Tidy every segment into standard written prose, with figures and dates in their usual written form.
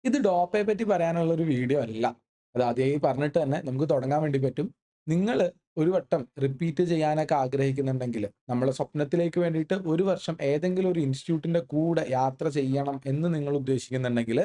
ഇത് ഡോപ്പയെ പറ്റി പറയാനുള്ള ഒരു വീഡിയോ അല്ല. അത് ആദ്യമേ പറഞ്ഞിട്ട് തന്നെ നമുക്ക് തുടങ്ങാൻ വേണ്ടി പറ്റും. നിങ്ങള് ഒരു വട്ടം റിപ്പീറ്റ് ചെയ്യാനൊക്കെ ആഗ്രഹിക്കുന്നുണ്ടെങ്കില്, നമ്മളെ സ്വപ്നത്തിലേക്ക് വേണ്ടിയിട്ട് ഒരു വർഷം ഏതെങ്കിലും ഒരു ഇൻസ്റ്റിറ്റ്യൂട്ടിന്റെ കൂടെ യാത്ര ചെയ്യണം എന്ന് നിങ്ങൾ ഉദ്ദേശിക്കുന്നുണ്ടെങ്കില്,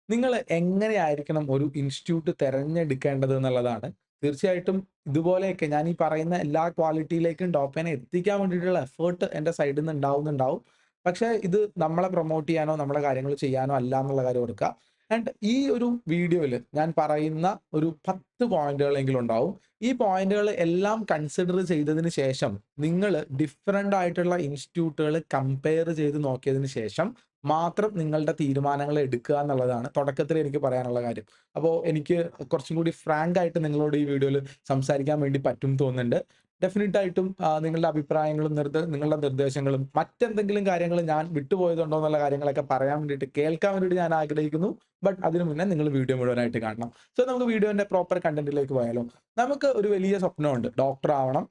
നിങ്ങള് എങ്ങനെയായിരിക്കണം ഒരു ഇൻസ്റ്റിറ്റ്യൂട്ട് തെരഞ്ഞെടുക്കേണ്ടത് എന്നുള്ളതാണ്. തീർച്ചയായിട്ടും ഇതുപോലെയൊക്കെ ഞാൻ ഈ പറയുന്ന എല്ലാ ക്വാളിറ്റിയിലേക്കും ഡോപ്പേനെ എത്തിക്കാൻ വേണ്ടിയിട്ടുള്ള എഫേർട്ട് എന്റെ സൈഡിന്ന് ഉണ്ടാവുന്നുണ്ടാവും. പക്ഷേ ഇത് നമ്മളെ പ്രൊമോട്ട് ചെയ്യാനോ, നമ്മുടെ കാര്യങ്ങൾ ചെയ്യാനോ അല്ല എന്നുള്ള കാര്യം ഓർക്കുക. ആൻഡ് ഈ ഒരു വീഡിയോയില് ഞാൻ പറയുന്ന ഒരു 10 പോയിന്റുകളെങ്കിലും ഉണ്ടാവും. ഈ പോയിന്റുകൾ എല്ലാം കൺസിഡർ ചെയ്തതിന് ശേഷം നിങ്ങള് ഡിഫറന്റ് ആയിട്ടുള്ള ഇൻസ്റ്റിറ്റ്യൂട്ടുകൾ കമ്പയർ ചെയ്ത് നോക്കിയതിന് ശേഷം മാത്രം നിങ്ങളുടെ തീരുമാനങ്ങൾ എടുക്കുക എന്നുള്ളതാണ് തുടക്കത്തിൽ എനിക്ക് പറയാനുള്ള കാര്യം. അപ്പോ എനിക്ക് കുറച്ചും കൂടി ഫ്രാങ്ക് ആയിട്ട് നിങ്ങളോട് ഈ വീഡിയോയിൽ സംസാരിക്കാൻ വേണ്ടി പറ്റും തോന്നുന്നുണ്ട്. ഡെഫിനിറ്റ് ആയിട്ടും നിങ്ങളുടെ അഭിപ്രായങ്ങളും നിങ്ങളുടെ നിർദ്ദേശങ്ങളും മറ്റെന്തെങ്കിലും കാര്യങ്ങൾ ഞാൻ വിട്ടുപോയതുണ്ടോ എന്നുള്ള കാര്യങ്ങളൊക്കെ പറയാൻ വേണ്ടിയിട്ട് കേൾക്കാൻ വേണ്ടിയിട്ട് ഞാൻ ആഗ്രഹിക്കുന്നു. ബട്ട് അതിനു മുന്നേ നിങ്ങൾ വീഡിയോ മുഴുവനായിട്ട് കാണണം. സോ നമുക്ക് വീഡിയോന്റെ പ്രോപ്പർ കണ്ടന്റിലേക്ക് പോയാലോ. നമുക്ക് ഒരു വലിയ സ്വപ്നമുണ്ട്. ഡോക്ടർ ആവണം.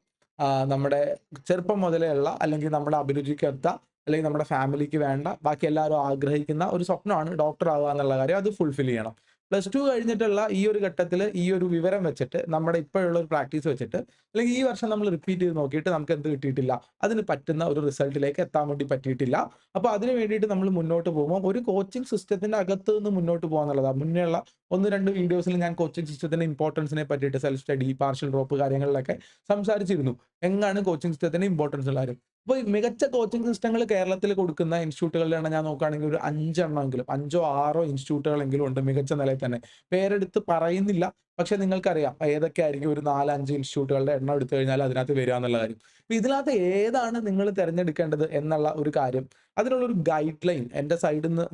നമ്മുടെ ചെറുപ്പം മുതലേ ഉള്ള അല്ലെങ്കിൽ നമ്മുടെ അഭിരുചിക്കൊത്ത അല്ലെങ്കിൽ നമ്മുടെ ഫാമിലിക്ക് വേണ്ട ബാക്കി എല്ലാവരും ആഗ്രഹിക്കുന്ന ഒരു സ്വപ്നമാണ് ഡോക്ടർ ആവുക എന്നുള്ള കാര്യം. അത് ഫുൾഫിൽ ചെയ്യണം. പ്ലസ് ടു കഴിഞ്ഞിട്ടുള്ള ഈ ഒരു ഘട്ടത്തിൽ ഈ ഒരു വിവരം വെച്ചിട്ട് നമ്മുടെ ഇപ്പോഴുള്ള ഒരു പ്രാക്ടീസ് വെച്ചിട്ട് അല്ലെങ്കിൽ ഈ വർഷം നമ്മൾ റിപ്പീറ്റ് ചെയ്ത് നോക്കിയിട്ട് നമുക്ക് എന്ത് കിട്ടിയിട്ടില്ല, അതിന് പറ്റുന്ന ഒരു റിസൾട്ടിലേക്ക് എത്താൻ വേണ്ടി പറ്റിയിട്ടില്ല. അപ്പൊ അതിന് വേണ്ടിയിട്ട് നമ്മൾ മുന്നോട്ട് പോകുമ്പോൾ ഒരു കോച്ചിങ് സിസ്റ്റത്തിന്റെ അകത്ത് നിന്ന് മുന്നോട്ട് പോകുക എന്നുള്ളതാണ്. മുന്നേ ഉള്ള 1, 2 വീഡിയോസിൽ ഞാൻ കോച്ചിങ് സിസ്റ്റത്തിന്റെ ഇമ്പോർട്ടൻസിനെ പറ്റിയിട്ട് സെൽഫ് സ്റ്റഡി, പാർഷ്യൽ ഡ്രോപ്പ് കാര്യങ്ങളിലൊക്കെ സംസാരിച്ചിരുന്നു. എങ്ങാണ് കോച്ചിങ് സിസ്റ്റത്തിന്റെ ഇമ്പോർട്ടൻസ് ഉള്ള കാര്യം. അപ്പൊ ഈ മികച്ച കോച്ചിങ് സിസ്റ്റങ്ങൾ കേരളത്തിൽ കൊടുക്കുന്ന ഇൻസ്റ്റിറ്റ്യൂട്ടുകളുടെ ഞാൻ നോക്കുകയാണെങ്കിൽ ഒരു 5 എണ്ണമെങ്കിലും 5ഓ 6ഓ ഇൻസ്റ്റിറ്റ്യൂട്ടുകളെങ്കിലും ഉണ്ട് മികച്ച നിലയിൽ തന്നെ. പേരെടുത്ത് പറയുന്നില്ല. പക്ഷെ നിങ്ങൾക്കറിയാം ഏതൊക്കെ ആയിരിക്കും ഒരു 4, 5 ഇൻസ്റ്റിറ്റ്യൂട്ടുകളുടെ എണ്ണം എടുത്തു കഴിഞ്ഞാൽ അതിനകത്ത് വരിക എന്നുള്ള കാര്യം. അപ്പൊ ഇതിനകത്ത് ഏതാണ് നിങ്ങൾ തിരഞ്ഞെടുക്കേണ്ടത് എന്നുള്ള ഒരു കാര്യം, അതിനുള്ള ഒരു ഗൈഡ് ലൈൻ എന്റെ സൈഡിൽ നിന്ന്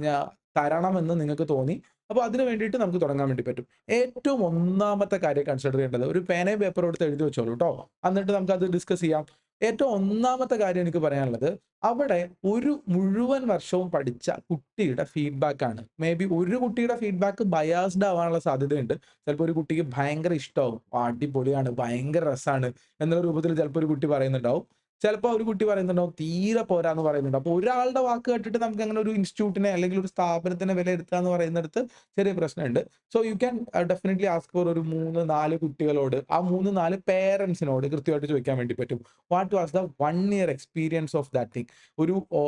തരണമെന്ന് നിങ്ങൾക്ക് തോന്നി. അപ്പൊ അതിന് വേണ്ടിയിട്ട് നമുക്ക് തുടങ്ങാൻ വേണ്ടി പറ്റും. ഏറ്റവും ഒന്നാമത്തെ കാര്യം കൺസിഡർ ചെയ്യേണ്ടത് ഒരു പേനയും പേപ്പറും എടുത്ത് എഴുതി വെച്ചോളൂ ട്ടോ. എന്നിട്ട് നമുക്കത് ഡിസ്കസ് ചെയ്യാം. ഏറ്റവും ഒന്നാമത്തെ കാര്യം എനിക്ക് പറയാനുള്ളത്, അവിടെ ഒരു മുഴുവൻ വർഷവും പഠിച്ച കുട്ടിയുടെ ഫീഡ്ബാക്ക് ആണ്. മേ ബി ഒരു കുട്ടിയുടെ ഫീഡ്ബാക്ക് ബയാസ്ഡ് ആവാനുള്ള സാധ്യതയുണ്ട്. ചിലപ്പോ ഒരു കുട്ടിക്ക് ഭയങ്കര ഇഷ്ടാവും. അടിപൊളിയാണ്, ഭയങ്കര രസാണ് എന്നുള്ള രൂപത്തിൽ ചിലപ്പോ ഒരു കുട്ടി പറയുന്നുണ്ടാവും. ചിലപ്പോ ഒരു കുട്ടി പറയുന്നുണ്ടാവും തീരെ പോരാന്ന് പറയുന്നുണ്ട്. അപ്പൊ ഒരാളുടെ വാക്ക് കേട്ടിട്ട് നമുക്ക് അങ്ങനെ ഒരു ഇൻസ്റ്റിറ്റ്യൂട്ടിനെ അല്ലെങ്കിൽ ഒരു സ്ഥാപനത്തിനെ വിലയിരുത്തുക എന്ന് പറയുന്നിടത്ത് ചെറിയ പ്രശ്നമുണ്ട്. So you can definitely ask for ഒരു 3, 4 കുട്ടികളോട്, ആ 3, 4 പേരന്റ്സിനോട് കൃത്യമായിട്ട് ചോദിക്കാൻ വേണ്ടി പറ്റും. What was the 1 year experience of that thing.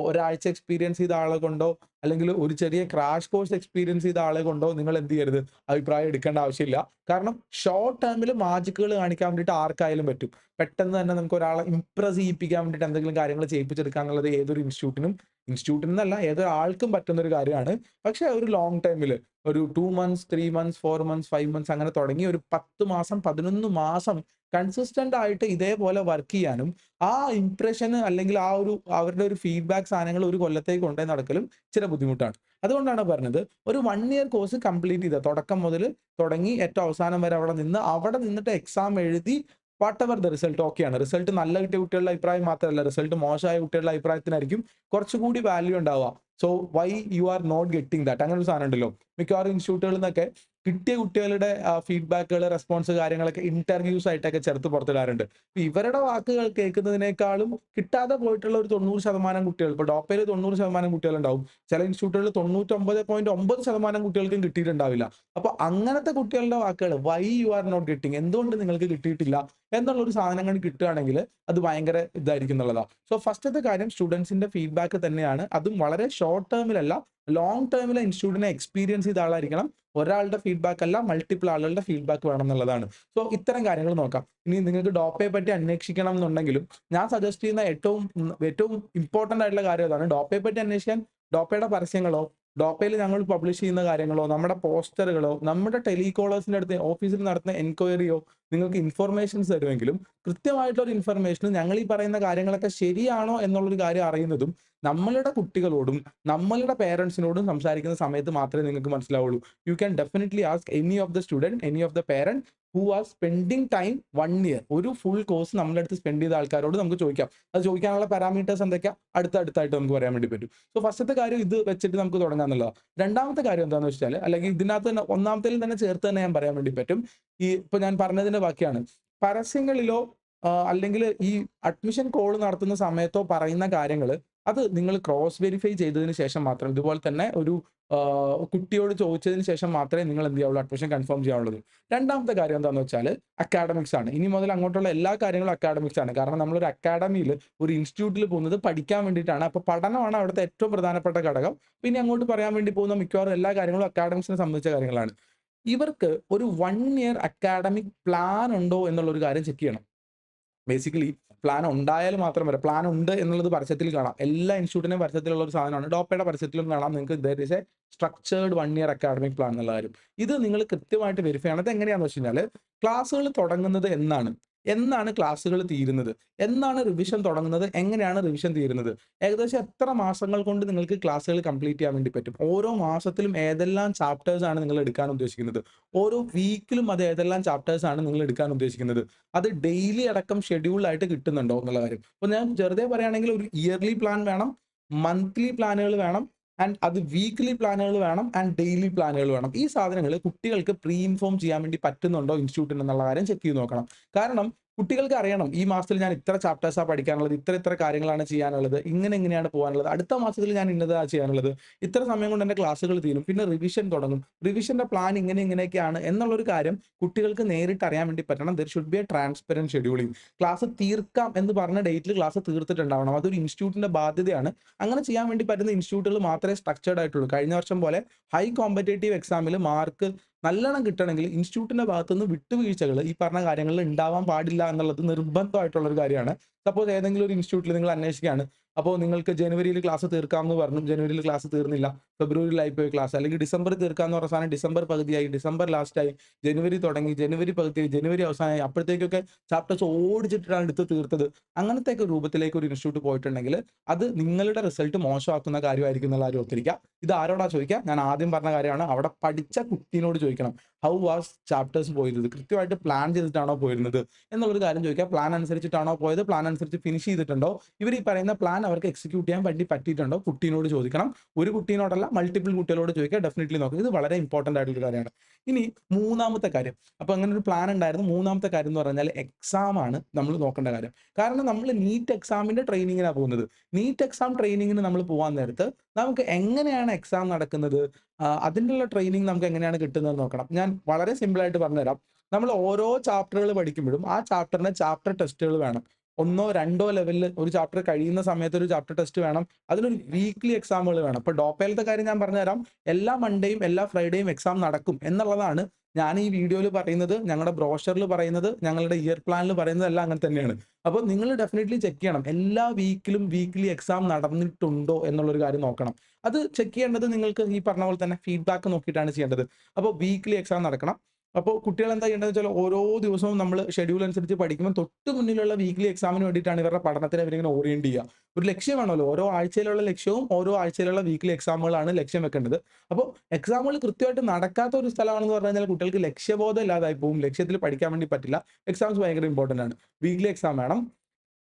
ഒരാഴ്ച എക്സ്പീരിയൻസ് ചെയ്ത ആളെ കൊണ്ടോ അല്ലെങ്കിൽ ഒരു ചെറിയ ക്രാഷ് കോഴ്സ് എക്സ്പീരിയൻസ് ചെയ്ത ആളെ കൊണ്ടോ നിങ്ങൾ എന്ത് ചെയ്യരുത്, അഭിപ്രായം എടുക്കേണ്ട ആവശ്യമില്ല. കാരണം ഷോർട്ട് ടേമിൽ മാജിക്കുകൾ കാണിക്കാൻ വേണ്ടിയിട്ട് ആർക്കായാലും പറ്റും. പെട്ടെന്ന് തന്നെ നമുക്ക് ഒരാളെ ഇംപ്രസ് ചെയ്യിപ്പിക്കാൻ വേണ്ടിയിട്ട് എന്തെങ്കിലും കാര്യങ്ങൾ ചെയ്യിപ്പിച്ചെടുക്കുക എന്നുള്ളത് ഏതൊരു ഇൻസ്റ്റിറ്റ്യൂട്ടിനല്ല ഏതൊരാൾക്കും പറ്റുന്ന ഒരു കാര്യമാണ്. പക്ഷെ ഒരു ലോങ് ടൈമിൽ ഒരു 2 മന്ത്സ്, 3 മന്ത്സ്, 4 മന്ത്സ്, 5 മന്ത്സ് അങ്ങനെ തുടങ്ങി ഒരു 10 മാസം, 11 മാസം കൺസിസ്റ്റന്റ് ആയിട്ട് ഇതേപോലെ വർക്ക് ചെയ്യാനും ആ ഇംപ്രഷന് അല്ലെങ്കിൽ ആ ഒരു അവരുടെ ഒരു ഫീഡ്ബാക്ക് സാധനങ്ങൾ ഒരു കൊല്ലത്തേക്ക് കൊണ്ടുപോയി നടക്കലും ഇച്ചിരി ബുദ്ധിമുട്ടാണ്. അതുകൊണ്ടാണ് പറഞ്ഞത് ഒരു 1 ഇയർ കോഴ്സ് കംപ്ലീറ്റ് ചെയ്ത തുടക്കം മുതൽ തുടങ്ങി ഏറ്റവും അവസാനം വരെ അവിടെ നിന്നിട്ട് എക്സാം എഴുതി വാട്ട് എവർ ദ റിസൾട്ട് ഓക്കെയാണ്. റിസൾട്ട് നല്ല കിട്ടിയ കുട്ടികളുടെ അഭിപ്രായം മാത്രമല്ല, റിസൾട്ട് മോശമായ കുട്ടികളുടെ അഭിപ്രായത്തിനായിരിക്കും കുറച്ചുകൂടി വാല്യൂ ഉണ്ടാവുക. So why you are not getting that അങ്ങനെ ഒരു സാധനം ഉണ്ടല്ലോ. മിക്കവാറും ഇൻസ്റ്റിറ്റ്യൂട്ടുകളിൽ നിന്നൊക്കെ കിട്ടിയ കുട്ടികളുടെ ഫീഡ്ബാക്കുകൾ, റെസ്പോൺസ് കാര്യങ്ങളൊക്കെ ഇന്റർവ്യൂസ് ആയിട്ടൊക്കെ ചേർത്ത് പുറത്തിടാറുണ്ട്. ഇപ്പൊ ഇവരുടെ വാക്കുകൾ കേൾക്കുന്നതിനേക്കാളും കിട്ടാതെ പോയിട്ടുള്ള ഒരു 90% കുട്ടികൾ, ഇപ്പൊ ഡോപ്പയിൽ 90% കുട്ടികളുണ്ടാവും. ചില ഇൻസ്റ്റിറ്റ്യൂട്ടുകളിൽ 99.9% കുട്ടികൾക്കും കിട്ടിയിട്ടുണ്ടാവില്ല. അപ്പൊ അങ്ങനത്തെ കുട്ടികളുടെ വാക്കുകൾ why you are not getting, എന്തുകൊണ്ട് നിങ്ങൾക്ക് കിട്ടിയിട്ടില്ല എന്നുള്ള ഒരു സാധനങ്ങൾ കിട്ടുകയാണെങ്കിൽ അത് ഭയങ്കര ഇതായിരിക്കും എന്നുള്ളതാണ്. സോ ഫസ്റ്റത്തെ കാര്യം സ്റ്റുഡൻസിന്റെ ഫീഡ്ബാക്ക് തന്നെയാണ്. അതും വളരെ ഷോർട്ട് ടേമിലല്ല, ലോങ് ടേമിലെ ഇൻസ്റ്റിറ്റ്യൂട്ടിനെ എക്സ്പീരിയൻസ് ചെയ്ത ആളായിരിക്കണം. ഒരാളുടെ ഫീഡ്ബാക്ക് അല്ല, മൾട്ടിപ്പിൾ ആളുകളുടെ ഫീഡ്ബാക്ക് വേണം എന്നുള്ളതാണ്. സോ ഇത്തരം കാര്യങ്ങൾ നോക്കാം. ഇനി നിങ്ങൾക്ക് ഡോപ്പയെ പറ്റി അന്വേഷിക്കണം എന്നുണ്ടെങ്കിലും ഞാൻ സജസ്റ്റ് ചെയ്യുന്ന ഏറ്റവും ഇമ്പോർട്ടന്റ് ആയിട്ടുള്ള കാര്യം അതാണ്. ഡോപ്പയെ പറ്റി അന്വേഷിക്കാൻ ഡോപ്പയുടെ പരസ്യങ്ങളോ, ഡോപ്പയിൽ ഞങ്ങൾ പബ്ലിഷ് ചെയ്യുന്ന കാര്യങ്ങളോ, നമ്മുടെ പോസ്റ്ററുകളോ, നമ്മുടെ ടെലികോളേഴ്സിന്റെ അടുത്ത് ഓഫീസിൽ നടത്തുന്ന എൻക്വയറിയോ നിങ്ങൾക്ക് ഇൻഫർമേഷൻസ് തരുമെങ്കിലും കൃത്യമായിട്ടുള്ള ഒരു ഇൻഫർമേഷനും ഞങ്ങൾ ഈ പറയുന്ന കാര്യങ്ങളൊക്കെ ശരിയാണോ എന്നുള്ളൊരു കാര്യം അറിയുന്നതും നമ്മളുടെ കുട്ടികളോടും നമ്മളുടെ പേരൻസിനോടും സംസാരിക്കുന്ന സമയത്ത് മാത്രമേ നിങ്ങൾക്ക് മനസ്സിലാവുള്ളൂ. You can definitely ask any of the student, any of the parent who are spending time 1 year, ഒരു ഫുൾ കോഴ്സ് നമ്മുടെ അടുത്ത് സ്പെൻഡ് ചെയ്ത ആൾക്കാരോട് നമുക്ക് ചോദിക്കാം. അത് ചോദിക്കാനുള്ള പാരാമീറ്റേഴ്സ് എന്തൊക്കെയാ അടുത്തായിട്ട് നമുക്ക് പറയാൻ വേണ്ടി പറ്റും. സോ ഫസ്റ്റത്തെ കാര്യം ഇത് വെച്ചിട്ട് നമുക്ക് തുടങ്ങാന്നുള്ളതാണ്. രണ്ടാമത്തെ കാര്യം എന്താണെന്ന് വെച്ചാൽ, അല്ലെങ്കിൽ ഇതിനകത്ത് തന്നെ ഒന്നാമത്തേൽ തന്നെ ചേർത്ത് തന്നെ ഞാൻ പറയാൻ വേണ്ടി പറ്റും. ഇപ്പൊ ഞാൻ പറഞ്ഞതിന്റെ ബാക്കിയാണ്. പരസ്യങ്ങളിലോ അല്ലെങ്കിൽ ഈ അഡ്മിഷൻ കോൾ നടത്തുന്ന സമയത്തോ പറയുന്ന കാര്യങ്ങൾ അത് നിങ്ങൾ ക്രോസ് വെരിഫൈ ചെയ്തതിന് ശേഷം മാത്രം ഇതുപോലെ തന്നെ ഒരു കുട്ടിയോട് ചോദിച്ചതിന് ശേഷം മാത്രമേ നിങ്ങൾ എന്ത് ചെയ്യാവുള്ളൂ അഡ്മിഷൻ കൺഫേം ചെയ്യാവുള്ളൂ. രണ്ടാമത്തെ കാര്യം എന്താണെന്ന് വെച്ചാൽ അക്കാഡമിക്സ് ആണ്. ഇനി മുതൽ അങ്ങോട്ടുള്ള എല്ലാ കാര്യങ്ങളും അക്കാഡമിക്സ് ആണ്. കാരണം നമ്മളൊരു അക്കാഡമിയിൽ ഒരു ഇൻസ്റ്റിറ്റ്യൂട്ടിൽ പോകുന്നത് പഠിക്കാൻ വേണ്ടിയിട്ടാണ്. അപ്പോൾ പഠനമാണ് അവിടുത്തെ ഏറ്റവും പ്രധാനപ്പെട്ട ഘടകം. പിന്നെ അങ്ങോട്ട് പറയാൻ വേണ്ടി പോകുന്ന മിക്കവാറും എല്ലാ കാര്യങ്ങളും അക്കാഡമിക്സിനെ സംബന്ധിച്ച കാര്യങ്ങളാണ്. ഇവർക്ക് ഒരു 1 ഇയർ അക്കാഡമിക് പ്ലാൻ ഉണ്ടോ എന്നുള്ളൊരു കാര്യം ചെക്ക് ചെയ്യണം. ബേസിക്കലി പ്ലാൻ ഉണ്ടായാൽ മാത്രം പോരാ. പ്ലാൻ ഉണ്ട് എന്നുള്ളത് പരസ്യത്തിൽ കാണാം. എല്ലാ ഇൻസ്റ്റിറ്റ്യൂട്ടിന്റെയും പരസ്യത്തിലുള്ള ഒരു സാധനമാണ്. ഡോപ്പയുടെ പരസ്യത്തിലും കാണാം നിങ്ങൾക്ക് there is a structured 1 year academic plan എന്നുള്ള കാര്യം. ഇത് നിങ്ങൾ കൃത്യമായിട്ട് വെരിഫൈ ചെയ്യണം. അത് എങ്ങനെയാണെന്ന് വെച്ച് കഴിഞ്ഞാൽ ക്ലാസ്സുകൾ തുടങ്ങുന്നത് എന്നാണ്? എന്നാണ് ക്ലാസ്സുകൾ തീരുന്നത്? എന്നാണ് റിവിഷൻ തുടങ്ങുന്നത്? എങ്ങനെയാണ് റിവിഷൻ തീരുന്നത്? ഏകദേശം എത്ര മാസങ്ങൾ കൊണ്ട് നിങ്ങൾക്ക് ക്ലാസ്സുകൾ കംപ്ലീറ്റ് ചെയ്യാൻ വേണ്ടി പറ്റും? ഓരോ മാസത്തിലും ഏതെല്ലാം ചാപ്റ്റേഴ്സ് ആണ് നിങ്ങൾ എടുക്കാൻ ഉദ്ദേശിക്കുന്നത്? ഓരോ വീക്കിലും അത് ഏതെല്ലാം ചാപ്റ്റേഴ്സ് ആണ് നിങ്ങൾ എടുക്കാൻ ഉദ്ദേശിക്കുന്നത്? അത് ഡെയിലി അടക്കം ഷെഡ്യൂൾഡ് കിട്ടുന്നുണ്ടോ എന്നുള്ള കാര്യം. അപ്പോൾ ഞാൻ വെറുതെ പറയുകയാണെങ്കിൽ ഒരു ഇയർലി പ്ലാൻ വേണം, മന്ത്ലി പ്ലാനുകൾ വേണം, ആൻഡ് അത് വീക്ക്ലി പ്ലാനുകൾ വേണം, ആൻഡ് ഡെയിലി പ്ലാനുകൾ വേണം. ഈ സാധനങ്ങൾ കുട്ടികൾക്ക് പ്രീ ഇൻഫോം ചെയ്യാൻ വേണ്ടി പറ്റുന്നുണ്ടോ ഇൻസ്റ്റിറ്റ്യൂട്ടിന് എന്നുള്ള കാര്യം ചെക്ക് ചെയ്ത് നോക്കണം. കാരണം കുട്ടികൾക്ക് അറിയണം ഈ മാസത്തിൽ ഞാൻ ഇത്ര ചാപ്റ്റേഴ്സാണ് പഠിക്കാനുള്ളത്, ഇത്ര കാര്യങ്ങളാണ് ചെയ്യാനുള്ളത്, ഇങ്ങനെയാണ് പോകാനുള്ളത്, അടുത്ത മാസത്തിൽ ഞാൻ ഇന്നതാണ് ചെയ്യാനുള്ളത്, ഇത്ര സമയം കൊണ്ട് എൻ്റെ ക്ലാസ്സുകൾ തീരും, പിന്നെ റിവിഷൻ തുടങ്ങും, റിവിഷന്റെ പ്ലാൻ ഇങ്ങനെയൊക്കെയാണ് എന്നുള്ളൊരു കാര്യം കുട്ടികൾക്ക് നേരിട്ട് അറിയാൻ വേണ്ടി പറ്റണം. There should be A transparent scheduling. Class തീർക്കാം എന്ന് പറഞ്ഞ ഡേറ്റിൽ ക്ലാസ് തീർത്തിട്ടുണ്ടാവണം. അതൊരു ഇൻസ്റ്റിറ്റ്യൂട്ടിന്റെ ബാധ്യതയാണ്. അങ്ങനെ ചെയ്യാൻ വേണ്ടി പറ്റുന്ന ഇൻസ്റ്റിറ്റ്യൂട്ടുകൾ മാത്രമേ സ്ട്രക്ചേർഡ് ആയിട്ടുള്ളൂ. കഴിഞ്ഞ വർഷം പോലെ ഹൈ കോമ്പറ്റേറ്റീവ് എക്സാമിൽ മാർക്ക് നല്ലോണം കിട്ടണമെങ്കിൽ ഇൻസ്റ്റിറ്റ്യൂട്ടിന്റെ ഭാഗത്തുനിന്ന് വിട്ടുവീഴ്ചകൾ ഈ പറഞ്ഞ കാര്യങ്ങളിൽ ഉണ്ടാവാൻ പാടില്ല എന്നുള്ളത് നിർബന്ധമായിട്ടുള്ള ഒരു കാര്യമാണ്. സപ്പോസ് ഏതെങ്കിലും ഒരു ഇൻസ്റ്റിറ്റ്യൂട്ടിൽ നിങ്ങൾ അന്വേഷിക്കുകയാണ്, അപ്പോൾ നിങ്ങൾക്ക് ജനുവരിയിൽ ക്ലാസ് തീർക്കാമെന്ന് പറഞ്ഞു, ജനുവരിയിൽ ക്ലാസ് തീർന്നില്ല, ഫെബ്രുവരിയിലായി പോയി ക്ലാസ്, അല്ലെങ്കിൽ ഡിസംബർ തീർക്കാമെന്ന് പറഞ്ഞ സാധനം ഡിസംബർ പകുതിയായി, ഡിസംബർ ലാസ്റ്റായി, ജനുവരി തുടങ്ങി, ജനുവരി പകുതിയായി, ജനുവരി അവസാനമായി, അപ്പോഴത്തേക്കൊക്കെ ചാപ്റ്റേഴ്സ് ഓടിച്ചിട്ടാണ് എടുത്ത് തീർത്തത്. അങ്ങനത്തെ ഒക്കെ രൂപത്തിലേക്ക് ഒരു ഇൻസ്റ്റിറ്റ്യൂട്ട് പോയിട്ടുണ്ടെങ്കിൽ അത് നിങ്ങളുടെ റിസൾട്ട് മോശമാക്കുന്ന കാര്യമായിരിക്കും എന്നുള്ള കാര്യം ഓർത്തിരിക്കുക. ഇത് ആരോടാ ചോദിക്കുക? ഞാൻ ആദ്യം പറഞ്ഞ കാര്യമാണ്. അവിടെ പഠിച്ച കുട്ടീനോട് ചോദിക്കണം. ഹൗ വാസ് ചാപ്റ്റേഴ്സ് പോയിരുന്നത്? കൃത്യമായിട്ട് പ്ലാൻ ചെയ്തിട്ടാണോ പോയിരുന്നത് എന്നുള്ളൊരു കാര്യം ചോദിക്കുക. പ്ലാൻ അനുസരിച്ചിട്ടാണോ പോയത്? പ്ലാൻ അനുസരിച്ച് ഫിനിഷ് ചെയ്തിട്ടുണ്ടോ? ഇവർ ഈ പറയുന്ന പ്ലാൻ അവർക്ക് എക്സിക്യൂട്ട് ചെയ്യാൻ വേണ്ടി പറ്റിയിട്ടുണ്ടോ? കുട്ടീനോട് ചോദിക്കണം. ഒരു കുട്ടീനോടല്ല, മൾട്ടിപ്പിൾ കുട്ടികളോട് ചോദിക്കുക. ഡെഫിനറ്റ്ലി നോക്കുക. ഇത് വളരെ ഇമ്പോർട്ടന്റ് ആയിട്ടുള്ള കാര്യമാണ്. ഇനി മൂന്നാമത്തെ കാര്യം, അപ്പോൾ അങ്ങനെ ഒരു പ്ലാൻ ഉണ്ടായിരുന്നു. മൂന്നാമത്തെ കാര്യം എന്ന് പറഞ്ഞാൽ എക്സാം ആണ് നമ്മൾ നോക്കേണ്ട കാര്യം. കാരണം നമ്മൾ നീറ്റ് എക്സാമിന്റെ ട്രെയിനിങ്ങിനാണ് പോകുന്നത്. നീറ്റ് എക്സാം ട്രെയിനിങ്ങിന് നമ്മൾ പോകാൻ നേരത്ത് നമുക്ക് എങ്ങനെയാണ് എക്സാം നടക്കുന്നത്, അതിനുള്ള ട്രെയിനിങ് നമുക്ക് എങ്ങനെയാണ് കിട്ടുന്നത് നോക്കണം. ഞാൻ വളരെ സിമ്പിൾ ആയിട്ട് പറഞ്ഞുതരാം. നമ്മൾ ഓരോ ചാപ്റ്ററുകൾ പഠിക്കുമ്പോഴും ആ ചാപ്റ്ററിന് ചാപ്റ്റർ ടെസ്റ്റുകൾ വേണം. 1ഓ 2ഓ ലെവലിൽ ഒരു ചാപ്റ്റർ കഴിയുന്ന സമയത്ത് ഒരു ചാപ്റ്റർ ടെസ്റ്റ് വേണം. അതിനൊരു വീക്ക്ലി എക്സാമുകൾ വേണം. ഇപ്പോൾ ഡോപ്പയിലത്തെ കാര്യം ഞാൻ പറഞ്ഞുതരാം. എല്ലാ മൺഡേയും എല്ലാ ഫ്രൈഡേയും എക്സാം നടക്കും എന്നുള്ളതാണ് ഞാൻ ഈ വീഡിയോയിൽ പറയുന്നത്, ഞങ്ങളുടെ ബ്രോഷറിൽ പറയുന്നത്, ഞങ്ങളുടെ ഇയർ പ്ലാനിൽ പറയുന്നത് എല്ലാം അങ്ങനെ തന്നെയാണ്. അപ്പോൾ നിങ്ങൾ ഡെഫിനറ്റ്ലി ചെക്ക് ചെയ്യണം. എല്ലാ വീക്കിലും വീക്ക്ലി എക്സാം നടന്നിട്ടുണ്ടോ എന്നുള്ളൊരു കാര്യം നോക്കണം. അത് ചെക്ക് ചെയ്യേണ്ടത് നിങ്ങൾക്ക് ഈ പറഞ്ഞ പോലെ തന്നെ ഫീഡ്ബാക്ക് നോക്കിയിട്ടാണ് ചെയ്യേണ്ടത്. അപ്പോൾ വീക്ക്ലി എക്സാം നടക്കണം. അപ്പോൾ കുട്ടികൾ എന്താ ചെയ്യേണ്ടതെന്ന് വെച്ചാൽ ഓരോ ദിവസവും നമ്മൾ ഷെഡ്യൂൾ അനുസരിച്ച് പഠിക്കുമ്പോൾ തൊട്ട് മുന്നിലുള്ള വീക്ക്ലി എക്സാമിന് വേണ്ടിയിട്ടാണ് ഇവരുടെ പഠനത്തിനെ ഇവരിങ്ങനെ ഓറിയന്റ് ചെയ്യുക. ഒരു ലക്ഷ്യം വേണമല്ലോ. ഓരോ ആഴ്ചയിലുള്ള ലക്ഷ്യവും ഓരോ ആഴ്ചയിലുള്ള വീക്ക്ലി എക്സാമുകളാണ് ലക്ഷ്യം വെക്കേണ്ടത്. അപ്പോൾ എക്സാമുകൾ കൃത്യമായിട്ട് നടക്കാത്ത ഒരു സ്ഥലമാണെന്ന് പറഞ്ഞു കഴിഞ്ഞാൽ കുട്ടികൾക്ക് ലക്ഷ്യബോധം ഇല്ലാതായി പോകും. ലക്ഷ്യത്തിൽ പഠിക്കാൻ വേണ്ടി പറ്റില്ല. എക്സാംസ് ഭയങ്കര ഇമ്പോർട്ടന്റ് ആണ്. വീക്ക്ലി എക്സാം വേണം.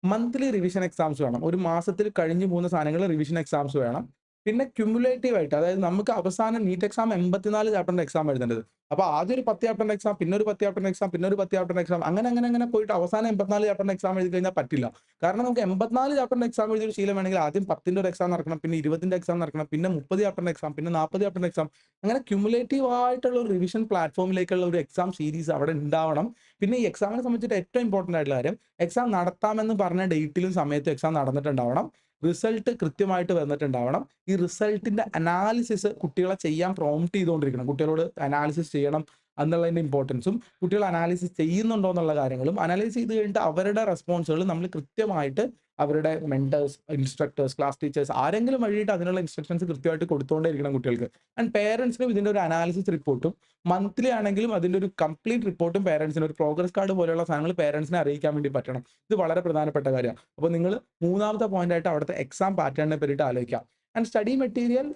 മന്ത്ലി റിവിഷൻ എക്സാംസ് വേണം. ഒരു മാസത്തിൽ കഴിഞ്ഞു പോകുന്ന സാധനങ്ങൾ റിവിഷൻ എക്സാംസ് വേണം. പിന്നെ ക്യുമുലേറ്റീവ് ആയിട്ട്, അതായത് നമുക്ക് അവസാനം നീറ്റ് എക്സാം 84 ചാപ്റ്ററിന്റെ എക്സാം എഴുതേണ്ടത്. അപ്പോൾ ആദ്യം ഒരു 10 ചാപ്റ്ററിന്റെ എക്സാം, പിന്നെ ഒരു 10 ചാപ്റ്ററിന്റെ എക്സാം, പിന്നെ ഒരു 10 ചാപ്റ്ററിന്റെ എക്സാം, അങ്ങനെ പോയിട്ട് അവസാനം 84 ചാപ്റ്ററിന്റെ എക്സാം എഴുതി കഴിഞ്ഞാൽ പറ്റില്ല. കാരണം നമുക്ക് 84 ചാപ്റ്ററിന്റെ എക്സാം എഴുതിയ ഒരു ശീലം വേണമെങ്കിൽ ആദ്യം 10ന്റെ ഒരു എക്സാം നടക്കണം, പിന്നെ 20ന്റെ എക്സാം നടക്കണം, പിന്നെ 30 ചാപ്റ്ററിന്റെ എക്സാം, പിന്നെ 40 ചാപ്റ്ററിന്റെ എക്സാം. അങ്ങനെ ക്യുമുലേറ്റീവ് ആയിട്ടുള്ള ഒരു റിവിഷൻ പ്ലാറ്റ്ഫോമിലേക്കുള്ള ഒരു എക്സാം സീരീസ് അവിടെ ഉണ്ടാവണം. പിന്നെ ഈ എക്സാമിനെ സംബന്ധിച്ചിട്ട് ഏറ്റവും ഇമ്പോർട്ടന്റ് ആയിട്ടുള്ള കാര്യം, എക്സാം നടത്താമെന്ന് പറഞ്ഞ ഡേറ്റിലും സമയത്തും എക്സാം നടന്നിട്ടുണ്ടാവണം. റിസൾട്ട് കൃത്യമായിട്ട് വന്നിട്ടുണ്ടാവണം. ഈ റിസൾട്ടിന്റെ അനാലിസിസ് കുട്ടികളെ ചെയ്യാൻ പ്രോംപ്റ്റ് ചെയ്തുകൊണ്ടിരിക്കണം. കുട്ടികളോട് അനാലിസിസ് ചെയ്യണം എന്നുള്ളതിന്റെ ഇമ്പോർട്ടൻസും, കുട്ടികൾ അനാലിസിസ് ചെയ്യുന്നുണ്ടോ എന്നുള്ള കാര്യങ്ങളും, അനലൈസ് ചെയ്ത് കഴിഞ്ഞിട്ട് അവരുടെ റെസ്പോൺസുകൾ നമ്മൾ കൃത്യമായിട്ട് അവരുടെ മെന്റേഴ്സ്, ഇൻസ്ട്രക്ടേഴ്സ്, ക്ലാസ് ടീച്ചേഴ്സ് ആരെങ്കിലും വഴിയിട്ട് അതിനുള്ള ഇൻസ്ട്രക്ഷൻസ് കൃത്യമായിട്ട് കൊടുത്തുകൊണ്ടേയിരിക്കണം കുട്ടികൾക്ക്. ആൻഡ് പേരൻസിനും ഇതിന്റെ ഒരു അനാലിസിസ് റിപ്പോർട്ടും, മന്ത്ലി ആണെങ്കിലും അതിന്റെ ഒരു കംപ്ലീറ്റ് റിപ്പോർട്ടും പേരൻസിന്, ഒരു പ്രോഗ്രസ് കാർഡ് പോലെയുള്ള സാധനങ്ങൾ പേരൻസിനെ അറിയിക്കാൻ വേണ്ടി പറ്റണം. ഇത് വളരെ പ്രധാനപ്പെട്ട കാര്യമാണ്. അപ്പോൾ നിങ്ങൾ മൂന്നാമത്തെ പോയിന്റ് ആയിട്ട് അവിടുത്തെ എക്സാം പാറ്റേണിനെ പറ്റിയിട്ട് ആലോചിക്കാം. And study material,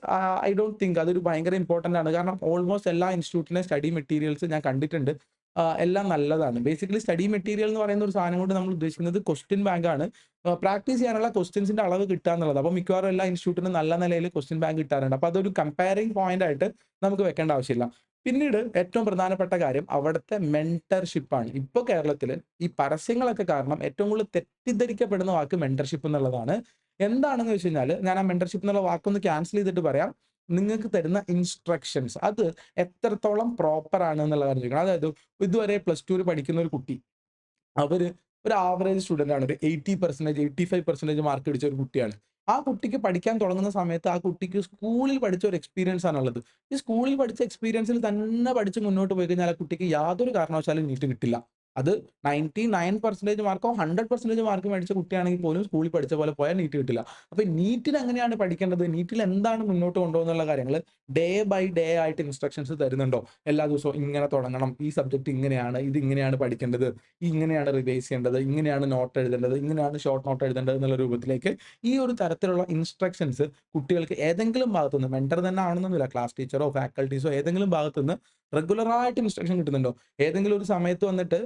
I don't think അതൊരു ഭയങ്കര ഇമ്പോർട്ടന്റ് ആണ്. കാരണം ഓൾമോസ്റ്റ് എല്ലാ ഇൻസ്റ്റിറ്റ്യൂട്ടിലെ സ്റ്റഡി മെറ്റീരിയൽസ് ഞാൻ കണ്ടിട്ടുണ്ട്. എല്ലാം നല്ലതാണ്. ബേസിക്കലി സ്റ്റഡി മെറ്റീരിയൽ എന്ന് പറയുന്ന ഒരു സാധനം കൊണ്ട് നമ്മൾ ഉദ്ദേശിക്കുന്നത് ക്വസ്റ്റ്യൻ ബാങ്ക് ആണ്. പ്രാക്ടീസ് ചെയ്യാനുള്ള ക്വസ്റ്റ്യൻസിന്റെ അളവ് കിട്ടുക എന്നുള്ളത്. അപ്പോൾ മിക്കവാറും എല്ലാ ഇൻസ്റ്റിറ്റ്യൂട്ടിനും നല്ല നിലയിൽ ക്വസ്റ്റ്യൻ ബാങ്ക് കിട്ടാറുണ്ട്. അപ്പോൾ അതൊരു കമ്പയറിംഗ് പോയിന്റ് ആയിട്ട് നമുക്ക് വെക്കേണ്ട ആവശ്യമില്ല. പിന്നീട് ഏറ്റവും പ്രധാനപ്പെട്ട കാര്യം അവിടുത്തെ മെന്റർഷിപ്പ് ആണ്. ഇപ്പോൾ കേരളത്തിൽ ഈ പരസ്യങ്ങളൊക്കെ കാരണം ഏറ്റവും കൂടുതൽ തെറ്റിദ്ധരിക്കപ്പെടുന്ന വാക്ക് മെന്റർഷിപ്പ് എന്നുള്ളതാണ്. എന്താണെന്ന് വെച്ച് കഴിഞ്ഞാൽ, ഞാൻ ആ മെന്റർഷിപ്പ് എന്നുള്ള വാക്കൊന്ന് ക്യാൻസൽ ചെയ്തിട്ട് പറയാം. നിങ്ങൾക്ക് തരുന്ന ഇൻസ്ട്രക്ഷൻസ് അത് എത്രത്തോളം പ്രോപ്പർ ആണ് എന്നുള്ള കാര്യം ചോദിക്കണം. അതായത് ഇതുവരെ +2 പഠിക്കുന്ന ഒരു കുട്ടി, അവര് ഒരു ആവറേജ് സ്റ്റുഡന്റ് ആണ്. ഒരു 80% 85% മാർക്ക് പിടിച്ച ഒരു കുട്ടിയാണ്. ആ കുട്ടിക്ക് പഠിക്കാൻ തുടങ്ങുന്ന സമയത്ത് ആ കുട്ടിക്ക് സ്കൂളിൽ പഠിച്ച ഒരു എക്സ്പീരിയൻസ് ആണുള്ളത്. ഈ സ്കൂളിൽ പഠിച്ച എക്സ്പീരിയൻസിൽ തന്നെ പഠിച്ച് മുന്നോട്ട് പോയി കഴിഞ്ഞാൽ ആ കുട്ടിക്ക് യാതൊരു കാരണവശാലും നീറ്റ് കിട്ടില്ല. അത് 99% മാർക്കോ 100% മാർക്ക് മേടിച്ച കുട്ടിയാണെങ്കിൽ പോലും സ്കൂളിൽ പഠിച്ച പോലെ പോയാൽ നീറ്റ് കിട്ടില്ല. അപ്പൊ നീറ്റിന് എങ്ങനെയാണ് പഠിക്കേണ്ടത്? നീറ്റിൽ എന്താണ് മുന്നോട്ട് കൊണ്ടുപോകുന്നുള്ള കാര്യങ്ങൾ ഡേ ബൈ ഡേ ആയിട്ട് ഇൻസ്ട്രക്ഷൻസ് തരുന്നുണ്ടോ? എല്ലാ ദിവസവും ഇങ്ങനെ തുടങ്ങണം, ഈ സബ്ജക്ട് ഇങ്ങനെയാണ്, ഇത് ഇങ്ങനെയാണ് പഠിക്കേണ്ടത്, ഇങ്ങനെയാണ് റിവൈസ് ചെയ്യേണ്ടത്, ഇങ്ങനെയാണ് നോട്ട് എഴുതേണ്ടത്, ഇങ്ങനെയാണ് ഷോർട്ട് നോട്ട് എഴുതേണ്ടത് എന്നുള്ള രൂപത്തിലേക്ക് ഈ ഒരു തരത്തിലുള്ള ഇൻസ്ട്രക്ഷൻസ് കുട്ടികൾക്ക് ഏതെങ്കിലും ഭാഗത്തുനിന്ന്, മെന്റർ തന്നെ ആവണമെന്നൊന്നുമില്ല, ക്ലാസ് ടീച്ചറോ ഫാക്കൽറ്റീസോ ഏതെങ്കിലും ഭാഗത്തുനിന്ന് റെഗുലറായിട്ട് ഇൻസ്ട്രക്ഷൻ കിട്ടുന്നുണ്ടോ? ഏതെങ്കിലും ഒരു സമയത്ത് വന്നിട്ട്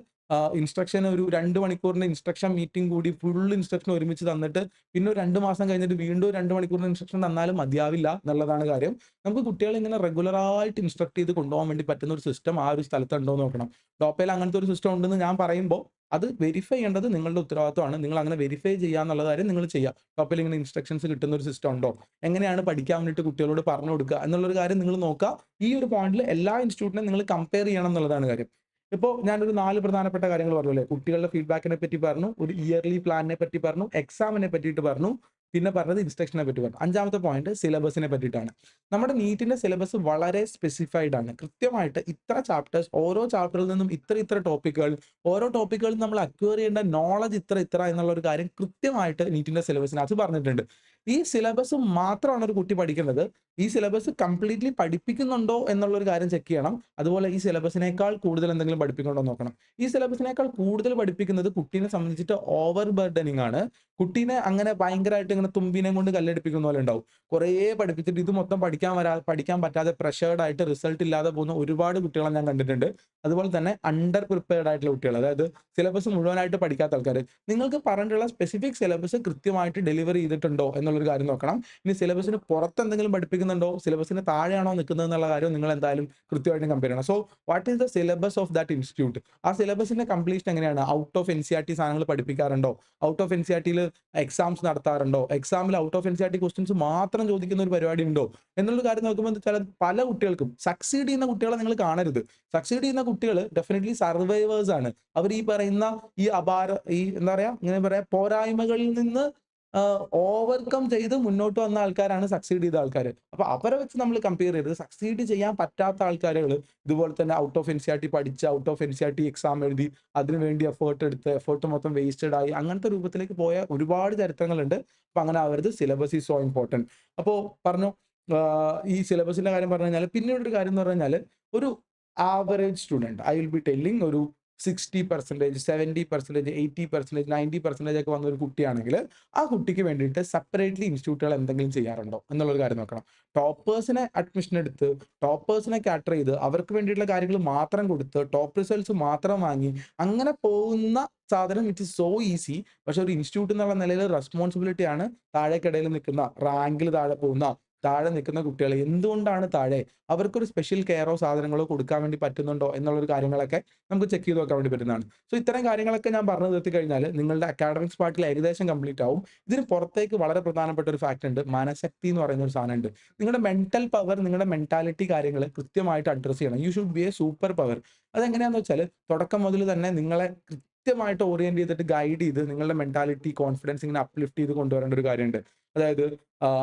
ഇൻസ്ട്രക്ഷൻ ഒരു 2 മണിക്കൂറിന്റെ ഇൻസ്ട്രക്ഷൻ മീറ്റിംഗ് കൂടി ഫുൾ ഇൻസ്ട്രക്ഷൻ ഒരുമിച്ച് തന്നിട്ട് പിന്നെ ഒരു 2 മാസം കഴിഞ്ഞിട്ട് വീണ്ടും 2 മണിക്കൂറിന്റെ ഇൻസ്ട്രക്ഷൻ തന്നാലും മതിയാവില്ല എന്നുള്ളതാണ് കാര്യം. നമുക്ക് കുട്ടികളെ ഇങ്ങനെ റെഗുലറായിട്ട് ഇൻസ്ട്രക്ട് ചെയ്ത് കൊണ്ടുപോകാൻ വേണ്ടി പറ്റുന്ന ഒരു സിസ്റ്റം ആ ഒരു സ്ഥലത്ത് ഉണ്ടോ എന്ന് നോക്കണം. ടോപ്പയിൽ അങ്ങനത്തെ ഒരു സിസ്റ്റം ഉണ്ടെന്ന് ഞാൻ പറയുമ്പോൾ അത് വെരിഫൈ ചെയ്യേണ്ടത് നിങ്ങളുടെ ഉത്തരവാദിത്തമാണ്. നിങ്ങൾ അങ്ങനെ വെരിഫൈ ചെയ്യുക എന്നുള്ള കാര്യം നിങ്ങൾ ചെയ്യുക. ടോപ്പിൽ ഇങ്ങനെ ഇൻസ്ട്രക്ഷൻസ് കിട്ടുന്ന ഒരു സിസ്റ്റം ഉണ്ടോ? എങ്ങനെയാണ് പഠിക്കാൻ വേണ്ടിയിട്ട് കുട്ടികളോട് പറഞ്ഞു കൊടുക്കുക എന്നുള്ളൊരു കാര്യം നിങ്ങൾ നോക്കുക. ഈ ഒരു പോയിന്റിൽ എല്ലാ ഇൻസ്റ്റിറ്റ്യൂട്ടിനെയും നിങ്ങൾ കമ്പയർ ചെയ്യണം എന്നുള്ളതാണ് കാര്യം. ഇപ്പോ ഞാനൊരു 4 പ്രധാനപ്പെട്ട കാര്യങ്ങൾ പറഞ്ഞു അല്ലേ? കുട്ടികളുടെ ഫീഡ്ബാക്കിനെ പറ്റി പറഞ്ഞു, ഒരു ഇയർലി പ്ലാനിനെ പറ്റി പറഞ്ഞു, എക്സാമിനെ പറ്റിയിട്ട് പറഞ്ഞു, പിന്നെ പറഞ്ഞത് ഇൻസ്ട്രക്ഷനെ പറ്റി പറഞ്ഞു. 5ാമത്തെ പോയിന്റ് സിലബസിനെ പറ്റിയിട്ടാണ്. നമ്മുടെ നീറ്റിന്റെ സിലബസ് വളരെ സ്പെസിഫൈഡ് ആണ്. കൃത്യമായിട്ട് ഇത്ര ചാപ്റ്റേഴ്സ്, ഓരോ ചാപ്റ്ററിൽ നിന്നും ഇത്ര ഇത്ര ടോപ്പിക്കുകൾ, ഓരോ ടോപ്പിക്കുകളിൽ നമ്മൾ അക്വയർ ചെയ്യേണ്ട നോളജ് ഇത്ര ഇത്ര എന്നുള്ള ഒരു കാര്യം കൃത്യമായിട്ട് നീറ്റിന്റെ സിലബസിനകത്ത് പറഞ്ഞിട്ടുണ്ട്. ഈ സിലബസ് മാത്രമാണ് ഒരു കുട്ടി പഠിക്കുന്നത്. ഈ സിലബസ് കംപ്ലീറ്റ്ലി പഠിപ്പിക്കുന്നുണ്ടോ എന്നുള്ള ഒരു കാര്യം ചെക്ക് ചെയ്യണം. അതുപോലെ ഈ സിലബസിനേക്കാൾ കൂടുതൽ എന്തെങ്കിലും പഠിപ്പിക്കുന്നുണ്ടോ എന്ന് നോക്കണം. ഈ സിലബസിനേക്കാൾ കൂടുതൽ പഠിപ്പിക്കുന്നത് കുട്ടീനെ സംബന്ധിച്ചിട്ട് ഓവർ ബർഡനിങ് ആണ്. കുട്ടീനെ അങ്ങനെ ഭയങ്കരമായിട്ട് ഇങ്ങനെ തുമ്പിനെ കൊണ്ട് കല്ലെടുപ്പിക്കുന്ന പോലെ ഉണ്ടാവും. കുറേ പഠിപ്പിച്ചിട്ട് ഇത് മൊത്തം പഠിക്കാൻ പറ്റാതെ പ്രഷേർഡ് ആയിട്ട് റിസൾട്ട് ഇല്ലാതെ പോകുന്ന ഒരുപാട് കുട്ടികളെ ഞാൻ കണ്ടിട്ടുണ്ട്. അതുപോലെ തന്നെ അണ്ടർ പ്രിപ്പയർഡ് ആയിട്ടുള്ള കുട്ടികൾ, അതായത് സിലബസ് മുഴുവനായിട്ട് പഠിക്കാത്ത ആൾക്കാർ. നിങ്ങൾക്ക് പറഞ്ഞിട്ടുള്ള സ്പെസിഫിക് സിലബസ് കൃത്യമായിട്ട് ഡെലിവർ ചെയ്തിട്ടുണ്ടോ എന്നുള്ളൊരു കാര്യം നോക്കണം. ഇനി സിലബസിന് പുറത്ത് എന്തെങ്കിലും പഠിപ്പിക്കുന്നുണ്ടോ, സിലബസിന് താഴെയാണോ നിൽക്കുന്നത് എന്നുള്ള കാര്യം നിങ്ങൾ എന്തായാലും കൃത്യമായിട്ടും കമ്പയർ ചെയ്യണം. So what is the syllabus of that institute? ആ സിലബസിന്റെ കംപ്ലീഷൻ എങ്ങനെയാണ്? ഔട്ട് ഓഫ് NCERT സാധനങ്ങൾ പഠിപ്പിക്കാറുണ്ടോ? ഔട്ട് ഓഫ് NCERTയിൽ എക്സാംസ് നടത്താറുണ്ടോ? എക്സാമിൽ ഔട്ട് ഓഫ് NCERT ക്വസ്റ്റ്യൻസ് മാത്രം ചോദിക്കുന്ന ഒരു പരിപാടി ഉണ്ടോ എന്നുള്ള കാര്യം നോക്കുമ്പോൾ എന്താ വെച്ചാൽ പല കുട്ടികൾക്കും സക്സീഡ് ചെയ്യുന്ന കുട്ടികളെ നിങ്ങൾ കാണരുത്. സക്സീഡ് ചെയ്യുന്ന കുട്ടികൾ ഡെഫിനറ്റ്ലി സർവൈവേഴ്സ് ആണ്. അവർ ഈ പറയുന്ന ഈ എന്താ പറയാ, ഇങ്ങനെ പറയാ, പോരായ്മകളിൽ നിന്ന് ഓവർകം ചെയ്ത് മുന്നോട്ട് വന്ന ആൾക്കാരാണ് സക്സീഡ് ചെയ്ത ആൾക്കാർ. അപ്പൊ അവരെ വെച്ച് നമ്മൾ കമ്പയർ ചെയ്യരുത്. സക്സീഡ് ചെയ്യാൻ പറ്റാത്ത ആൾക്കാരുകൾ ഇതുപോലെ തന്നെ ഔട്ട് ഓഫ് NCERT പഠിച്ച് ഔട്ട് ഓഫ് NCERT എക്സാം എഴുതി അതിനു വേണ്ടി എഫേർട്ട് മൊത്തം വേസ്റ്റഡ് ആയി അങ്ങനത്തെ രൂപത്തിലേക്ക് പോയ ഒരുപാട് ചരിത്രങ്ങളുണ്ട്. അപ്പൊ അങ്ങനെ ആവരുത്. Syllabus is so important. അപ്പോ പറഞ്ഞു, ഈ സിലബസിന്റെ കാര്യം പറഞ്ഞു കഴിഞ്ഞാൽ പിന്നീട് ഒരു കാര്യം എന്ന് പറഞ്ഞു കഴിഞ്ഞാൽ, ഒരു average student I will B telling, ഒരു 60%, 70%, 80%, 90% ഒക്കെ വന്ന ഒരു കുട്ടിയാണെങ്കിൽ ആ കുട്ടിക്ക് വേണ്ടിയിട്ട് സെപ്പറേറ്റ്ലി ഇൻസ്റ്റിറ്റ്യൂട്ടുകൾ എന്തെങ്കിലും ചെയ്യാറുണ്ടോ എന്നുള്ളൊരു കാര്യം നോക്കണം. ടോപ്പേഴ്സിനെ അഡ്മിഷൻ എടുത്ത് ടോപ്പേഴ്സിനെ കാറ്റർ ചെയ്ത് അവർക്ക് വേണ്ടിയിട്ടുള്ള കാര്യങ്ങൾ മാത്രം കൊടുത്ത് ടോപ്പ് റിസൾട്ട്സ് മാത്രം വാങ്ങി അങ്ങനെ പോകുന്ന സാധനം ഇറ്റ് ഇസ് സോ ഈസി. പക്ഷെ ഒരു ഇൻസ്റ്റിറ്റ്യൂട്ട് എന്നുള്ള നിലയിൽ റെസ്പോൺസിബിലിറ്റി ആണ് താഴേക്കിടയിൽ നിൽക്കുന്ന, റാങ്കിൽ താഴെ നിൽക്കുന്ന കുട്ടികൾ എന്തുകൊണ്ടാണ് താഴെ, അവർക്കൊരു സ്പെഷ്യൽ കെയറോ സാധനങ്ങളോ കൊടുക്കാൻ വേണ്ടി പറ്റുന്നുണ്ടോ എന്നുള്ളൊരു കാര്യങ്ങളൊക്കെ നമുക്ക് ചെക്ക് ചെയ്ത് നോക്കാൻ വേണ്ടി പറ്റുന്നതാണ്. സോ ഇത്തരം കാര്യങ്ങളൊക്കെ ഞാൻ പറഞ്ഞു നിർത്തി കഴിഞ്ഞാൽ നിങ്ങളുടെ അക്കാഡമിക്സ് പാർട്ടിൽ ഏകദേശം കംപ്ലീറ്റ് ആവും. ഇതിന് പുറത്തേക്ക് വളരെ പ്രധാനപ്പെട്ട ഒരു ഫാക്ട് ഉണ്ട്. മനഃശക്തി എന്ന് പറയുന്ന ഒരു സാധനം ഉണ്ട്. നിങ്ങളുടെ മെന്റൽ പവർ, നിങ്ങളുടെ മെന്റാലിറ്റി കാര്യങ്ങൾ കൃത്യമായിട്ട് അഡ്രസ് ചെയ്യണം. You should be A super power. അതെങ്ങനെയാണെന്ന് വെച്ചാൽ തുടക്കം മുതൽ തന്നെ നിങ്ങളെ കൃത്യമായിട്ട് ഓറിയന്റ് ചെയ്തിട്ട് ഗൈഡ് ചെയ്ത് നിങ്ങളുടെ മെന്റാലിറ്റി, കോൺഫിഡൻസ് ഇങ്ങനെ അപ്ലിഫ്റ്റ് ചെയ്ത് കൊണ്ടുവരേണ്ട ഒരു കാര്യമുണ്ട്. അതായത്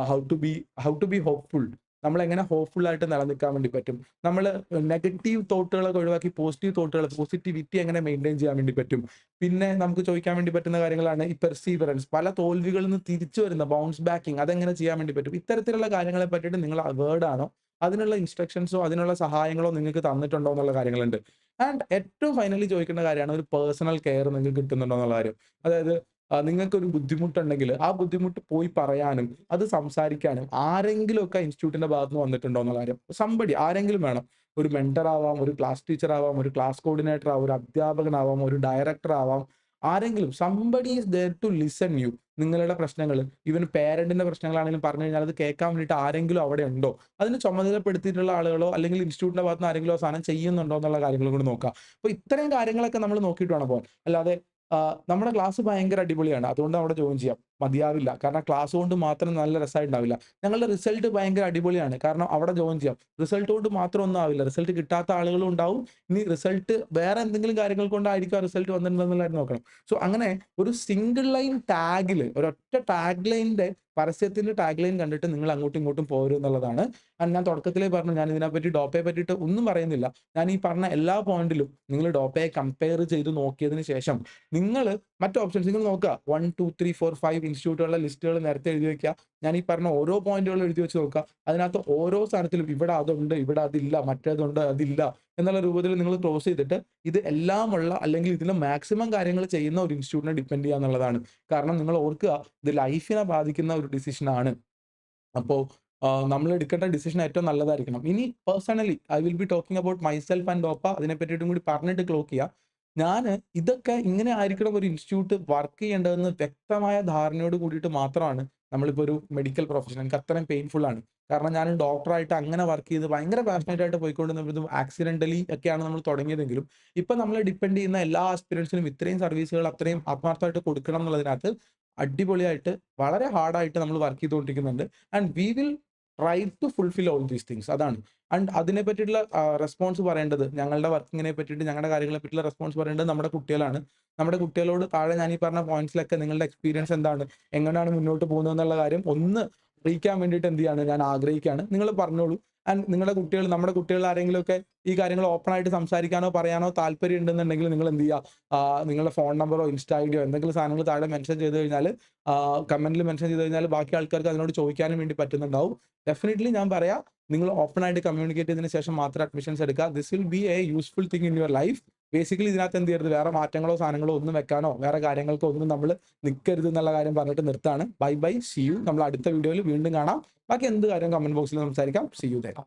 ഹൗ ടു ബി ഹോപ്പ്ഫുൾ. നമ്മൾ എങ്ങനെ ഹോപ്പ്ഫുൾ ആയിട്ട് നിലനിൽക്കാൻ വേണ്ടി പറ്റും. നമ്മൾ നെഗറ്റീവ് തോട്ടുകളൊക്കെ ഒഴിവാക്കി പോസിറ്റിവിറ്റി എങ്ങനെ മെയിൻറ്റെയിൻ ചെയ്യാൻ വേണ്ടി പറ്റും. പിന്നെ നമുക്ക് ചോദിക്കാൻ വേണ്ടി പറ്റുന്ന കാര്യങ്ങളാണ് ഈ പെർസീവറൻസ്, പല തോൽവികളിൽ നിന്ന് തിരിച്ചു വരുന്ന ബൗൺസ് ബാക്കിംഗ്, അതെങ്ങനെ ചെയ്യാൻ വേണ്ടി പറ്റും. ഇത്തരത്തിലുള്ള കാര്യങ്ങളെ പറ്റിയിട്ട് നിങ്ങൾ അവെയർഡ് ആണോ, അതിനുള്ള ഇൻസ്ട്രക്ഷൻസോ അതിനുള്ള സഹായങ്ങളോ നിങ്ങൾക്ക് തന്നിട്ടുണ്ടോ എന്നുള്ള കാര്യങ്ങളുണ്ട്. ആൻഡ് ഏറ്റവും ഫൈനലി ചോദിക്കേണ്ട കാര്യമാണ് ഒരു പേഴ്സണൽ കെയർ നിങ്ങൾക്ക് കിട്ടുന്നുണ്ടോ എന്നുള്ള കാര്യം. അതായത് നിങ്ങൾക്കൊരു ബുദ്ധിമുട്ടുണ്ടെങ്കിൽ ആ ബുദ്ധിമുട്ട് പോയി പറയാനും അത് സംസാരിക്കാനും ആരെങ്കിലും ഒക്കെ ഇൻസ്റ്റിറ്റ്യൂട്ടിന്റെ ഭാഗത്ത് നിന്ന് വന്നിട്ടുണ്ടോ എന്നുള്ള കാര്യം. ആരെങ്കിലും വേണം. ഒരു മെന്റർ ആവാം, ഒരു ക്ലാസ് ടീച്ചർ ആവാം, ഒരു ക്ലാസ് കോർഡിനേറ്റർ ആവാം, ഒരു അധ്യാപകനാവാം, ഒരു ഡയറക്ടർ ആവാം. ആരെങ്കിലും, somebody is there to listen you. നിങ്ങളുടെ പ്രശ്നങ്ങൾ, ഈവൻ പേരന്റിന്റെ പ്രശ്നങ്ങളാണെങ്കിലും പറഞ്ഞു കഴിഞ്ഞാൽ അത് കേൾക്കാൻ വേണ്ടിയിട്ട് ആരെങ്കിലും അവിടെ ഉണ്ടോ, അതിന് ചുമതലപ്പെടുത്തിയിട്ടുള്ള ആളുകളോ അല്ലെങ്കിൽ ഇൻസ്റ്റിറ്റ്യൂട്ടിന്റെ ഭാഗത്ത് നിന്ന് ആരെങ്കിലും ആ സാധനം ചെയ്യുന്നുണ്ടോ എന്നുള്ള കാര്യങ്ങളും കൂടി നോക്കാം. അപ്പൊ ഇത്രയും കാര്യങ്ങളൊക്കെ നമ്മൾ നോക്കിയിട്ട് വേണം പോകാൻ. അല്ലാതെ നമ്മുടെ ക്ലാസ് ഭയങ്കര അടിപൊളിയാണ്. അതുകൊണ്ട് അവിടെ ജോയിൻ ചെയ്യാം. മതിയാവില്ല. കാരണം ക്ലാസ് കൊണ്ട് മാത്രം നല്ല രസമായിട്ടുണ്ടാവില്ല. ഞങ്ങളുടെ റിസൾട്ട് ഭയങ്കര അടിപൊളിയാണ്. കാരണം അവിടെ ജോയിൻ ചെയ്യാം. റിസൾട്ട് കൊണ്ട് മാത്രം ഒന്നും ആവില്ല. റിസൾട്ട് കിട്ടാത്ത ആളുകളും ഉണ്ടാവും. ഇനി റിസൾട്ട് വേറെ എന്തെങ്കിലും കാര്യങ്ങൾ കൊണ്ടായിരിക്കും ആ റിസൾട്ട് വന്നിട്ടുണ്ടെന്നുള്ള കാര്യം നോക്കണം. സോ അങ്ങനെ ഒരു സിംഗിൾ ലൈൻ ടാഗില് ഒരൊറ്റ ടാഗ് ലൈനിന്റെ പരസ്യത്തിന്റെ ടാഗ് ലൈൻ കണ്ടിട്ട് നിങ്ങൾ അങ്ങോട്ടും ഇങ്ങോട്ടും പോകരുത് എന്നുള്ളതാണ്. ആൻഡ് ഞാൻ തുടക്കത്തിലേ പറഞ്ഞു ഞാൻ ഇതിനെപ്പറ്റി ഡോപ്പയെ പറ്റിയിട്ട് ഒന്നും പറയുന്നില്ല. ഞാൻ ഈ പറഞ്ഞ എല്ലാ പോയിന്റിലും നിങ്ങൾ ഡോപ്പയെ കമ്പയർ ചെയ്ത് നോക്കിയതിന് ശേഷം നിങ്ങള് മറ്റ് ഓപ്ഷൻസ് നിങ്ങൾ നോക്കുക. 1, 2, 3, 4, 5 ഇൻസ്റ്റിറ്റ്യൂട്ടുകളുടെ ലിസ്റ്റുകൾ നേരത്തെ എഴുതി വെക്കുക. ഞാൻ ഈ പറഞ്ഞ ഓരോ പോയിന്റുകളും എഴുതി വെച്ച് നോക്കുക. അതിനകത്ത് ഓരോ സ്ഥാനത്തിലും ഇവിടെ അതുണ്ട്, ഇവിടെ അതില്ല, മറ്റേതുണ്ട്, അതില്ല എന്നുള്ള രൂപത്തിൽ നിങ്ങൾ ക്ലോസ് ചെയ്തിട്ട് ഇത് എല്ലാമുള്ള അല്ലെങ്കിൽ ഇതിന്റെ മാക്സിമം കാര്യങ്ങൾ ചെയ്യുന്ന ഒരു ഇൻസ്റ്റിറ്റ്യൂട്ടിനെ ഡിപ്പെൻഡ് ചെയ്യുക എന്നുള്ളതാണ്. കാരണം നിങ്ങൾ ഓർക്കുക, ഇത് ലൈഫിനെ ബാധിക്കുന്ന ഒരു ഡിസിഷനാണ്. അപ്പോ നമ്മൾ എടുക്കേണ്ട ഡിസിഷൻ ഏറ്റവും നല്ലതായിരിക്കണം. ഇനി personally I will be talking about myself and ഡോപ്പ അതിനെ പറ്റിയിട്ടും കൂടി പറഞ്ഞിട്ട് ക്ലോക്ക് ചെയ്യാം. ഞാന് ഇതൊക്കെ ഇങ്ങനെ ആയിരിക്കണം ഒരു ഇൻസ്റ്റിറ്റ്യൂട്ട് വർക്ക് ചെയ്യേണ്ടതെന്ന് വ്യക്തമായ ധാരണയോട് കൂടിയിട്ട് മാത്രമാണ് നമ്മളിപ്പോ ഒരു മെഡിക്കൽ പ്രൊഫഷൻ എനിക്ക് അത്രയും പെയിൻഫുൾ ആണ്. കാരണം ഞാൻ ഡോക്ടറായിട്ട് അങ്ങനെ വർക്ക് ചെയ്ത് ഭയങ്കര പാഷനേറ്റ് ആയിട്ട് പോയിക്കൊണ്ടിരുന്നതും ആക്സിഡന്റലി ഒക്കെയാണ് നമ്മൾ തുടങ്ങിയതെങ്കിലും ഇപ്പൊ നമ്മളെ ഡിപ്പെൻഡ് ചെയ്യുന്ന എല്ലാ ആസ്പിരൻസിനും ഇത്രയും സർവീസുകൾ അത്രയും ആത്മാർത്ഥമായിട്ട് കൊടുക്കണം എന്നുള്ളതിനകത്ത് അടിപൊളിയായിട്ട് വളരെ ഹാർഡായിട്ട് നമ്മൾ വർക്ക് ചെയ്തുകൊണ്ടിരിക്കുന്നുണ്ട്. And we will try to fulfil all these things അതാണ്. ആൻഡ് അതിനെ പറ്റിയിട്ടുള്ള റെസ്പോൺസ് പറയേണ്ടത് ഞങ്ങളുടെ വർക്കിങ്ങിനെ പറ്റിയിട്ട് ഞങ്ങളുടെ കാര്യങ്ങളെ പറ്റിയുള്ള റെസ്പോൺസ് പറയേണ്ടത് നമ്മുടെ കുട്ടികളാണ്. നമ്മുടെ കുട്ടികളോട് താഴെ ഞാൻ ഈ പറഞ്ഞ പോയിന്റ്സിലൊക്കെ നിങ്ങളുടെ എക്സ്പീരിയൻസ് എന്താണ്, എങ്ങനെയാണ് മുന്നോട്ട് പോകുന്നത് എന്നുള്ള കാര്യം ഒന്ന് അറിയിക്കാൻ വേണ്ടിയിട്ട് എന്ത് ചെയ്യാണ് ഞാൻ ആഗ്രഹിക്കുകയാണ്. നിങ്ങൾ പറഞ്ഞോളൂ. ആൻഡ് നിങ്ങളുടെ കുട്ടികൾ നമ്മുടെ കുട്ടികൾ ആരെങ്കിലുമൊക്കെ ഈ കാര്യങ്ങൾ ഓപ്പൺ ആയിട്ട് സംസാരിക്കാനോ പറയാനോ താല്പര്യം ഉണ്ടെന്നുണ്ടെങ്കിൽ നിങ്ങൾ എന്ത് ചെയ്യുക, നിങ്ങളുടെ ഫോൺ നമ്പറോ ഇൻസ്റ്റ ഐഡിയോ എന്തെങ്കിലും സാധനങ്ങൾ താഴെ മെൻഷൻ ചെയ്ത് കഴിഞ്ഞാൽ കമന്റിൽ മെൻഷൻ ചെയ്ത് കഴിഞ്ഞാൽ ബാക്കി ആൾക്കാർക്ക് അതിനോട് ചോദിക്കാനും വേണ്ടി പറ്റുന്നുണ്ടാവും. ഡെഫിനറ്റ്ലി ഞാൻ പറയാം, നിങ്ങൾ ഓപ്പൺ ആയിട്ട് കമ്മ്യൂണിക്കേറ്റ് ചെയ്തതിന് ശേഷം മാത്രം അഡ്മിഷൻസ് എടുക്കുക. This will be A useful thing in your life. Basically ഇതിനകത്ത് എന്ത് ചെയ്യരുത്, വേറെ മാറ്റങ്ങളോ സാധനങ്ങളോ ഒന്നും വെക്കാനോ വേറെ കാര്യങ്ങൾക്കോ ഒന്നും നമ്മൾ നിൽക്കരുത് എന്നുള്ള കാര്യം പറഞ്ഞിട്ട് നിർത്താണ്. Bye bye, see you. നമ്മൾ അടുത്ത വീഡിയോയിൽ വീണ്ടും കാണാം. ബാക്കി എന്ത് കാര്യം കമന്റ് ബോക്സിൽ സംസാരിക്കാം. C you then.